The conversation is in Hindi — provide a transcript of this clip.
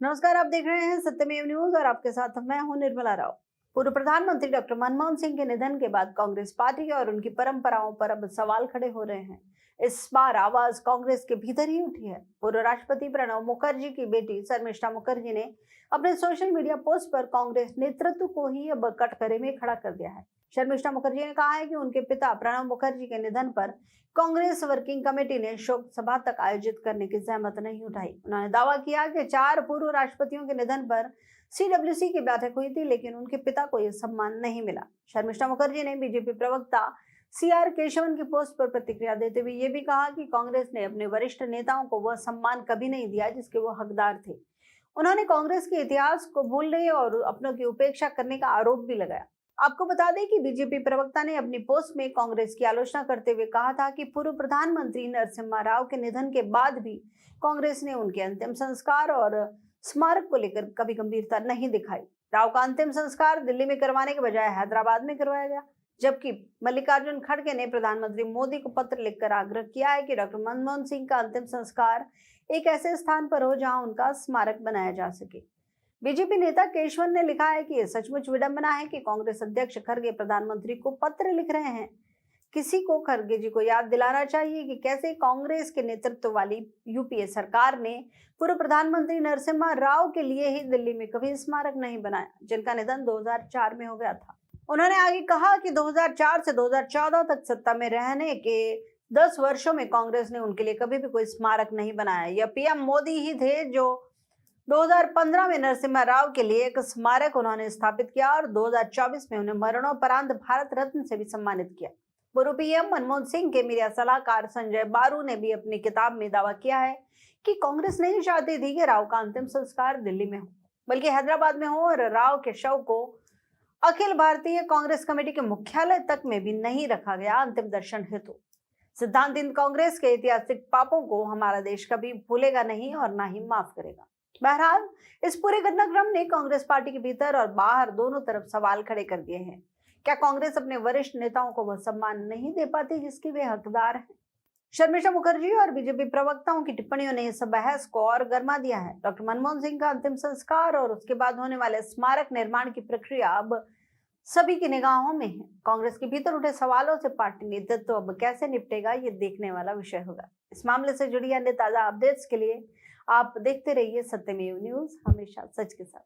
नमस्कार, आप देख रहे हैं सत्यमेव न्यूज और आपके साथ मैं हूं निर्मला राव। पूर्व प्रधानमंत्री डॉक्टर मनमोहन सिंह के निधन के बाद कांग्रेस पार्टी और उनकी परंपराओं पर अब सवाल खड़े हो रहे हैं। इस बार आवाज कांग्रेस के भीतर ही उठी है। पूर्व राष्ट्रपति प्रणब मुखर्जी की बेटी शर्मिष्ठा मुखर्जी ने अपने सोशल मीडिया पोस्ट पर कांग्रेस नेतृत्व को ही अब कटघरे में खड़ा कर दिया है। शर्मिष्ठा मुखर्जी ने कहा है कि उनके पिता प्रणब मुखर्जी के निधन पर कांग्रेस वर्किंग कमेटी ने शोक सभा तक आयोजित करने की जहमत नहीं उठाई। उन्होंने दावा किया कि 4 पूर्व राष्ट्रपतियों के निधन पर सीडब्ल्यूसी की बैठक हुई थी, लेकिन उनके पिता को यह सम्मान नहीं मिला। शर्मिष्ठा मुखर्जी ने बीजेपी प्रवक्ता सीआर केशवन की पोस्ट पर प्रतिक्रिया देते हुए यह भी कहा कि कांग्रेस ने अपने वरिष्ठ नेताओं को वह सम्मान कभी नहीं दिया जिसके वो हकदार थे। उन्होंने कांग्रेस के इतिहास को भूलने और अपनों की उपेक्षा करने का आरोप भी लगाया। आपको बता दें कि बीजेपी प्रवक्ता ने अपनी पोस्ट में कांग्रेस की आलोचना करते हुए कहा था कि पूर्व प्रधानमंत्री नरसिम्हा राव के निधन के बाद भी कांग्रेस ने उनके अंतिम संस्कार और स्मारक को लेकर कभी गंभीरता नहीं दिखाई। राव का अंतिम संस्कार दिल्ली में करवाने के बजाय हैदराबाद में करवाया गया, जबकि मल्लिकार्जुन खड़गे ने प्रधानमंत्री मोदी को पत्र लिखकर आग्रह किया है कि डॉक्टर मनमोहन सिंह का अंतिम संस्कार एक ऐसे स्थान पर हो जहां उनका स्मारक बनाया जा सके। बीजेपी नेता केशवन ने लिखा है कि यह सचमुच विडंबना है कि कांग्रेस अध्यक्ष खड़गे प्रधानमंत्री को पत्र लिख रहे हैं। किसी को खड़गे जी को याद दिलाना चाहिए कि कैसे कांग्रेस के नेतृत्व वाली यूपीए सरकार ने पूर्व प्रधानमंत्री नरसिम्हा राव के लिए ही दिल्ली में कभी स्मारक नहीं बनाया, जिनका निधन 2004 में हो गया था। उन्होंने आगे कहा कि 2004 से 2014 तक सत्ता में रहने के 10 वर्षों में कांग्रेस ने उनके लिए कभी भी कोई स्मारक नहीं बनाया। यह पीएम मोदी ही थे जो 2015 में नरसिम्हा राव के लिए एक स्मारक उन्होंने स्थापित किया और 2024 में उन्हें मरणोपरांत भारत रत्न से भी सम्मानित किया। पूर्व पीएम मनमोहन सिंह के मीडिया सलाहकार संजय बारू ने भी अपनी किताब में दावा किया है कि कांग्रेस नहीं चाहती थी कि राव का अंतिम संस्कार दिल्ली में हो, बल्कि हैदराबाद में हो, और राव के शव को अखिल भारतीय कांग्रेस कमेटी के मुख्यालय तक में भी नहीं रखा गया अंतिम दर्शन हेतु। सिद्धांतहीन कांग्रेस के ऐतिहासिक पापों को हमारा देश कभी भूलेगा नहीं और ना ही माफ करेगा। बहरहाल, इस पूरे घटनाक्रम ने कांग्रेस पार्टी के भीतर और बाहर दोनों तरफ सवाल खड़े कर दिए हैं। क्या कांग्रेस अपने वरिष्ठ नेताओं को वह सम्मान नहीं दे पाती जिसके वे हकदार हैं? शर्मिष्ठा मुखर्जी और बीजेपी प्रवक्ताओं की टिप्पणियों ने इस बहस को और गर्मा दिया है। डॉक्टर मनमोहन सिंह का अंतिम संस्कार और उसके बाद होने वाले स्मारक निर्माण की प्रक्रिया अब सभी की निगाहों में है। कांग्रेस के भीतर उठे सवालों से पार्टी नेतृत्व अब कैसे निपटेगा, ये देखने वाला विषय होगा। इस मामले से जुड़ी अन्य ताजा अपडेट्स के लिए आप देखते रहिए सत्यमेव न्यूज, हमेशा सच के साथ।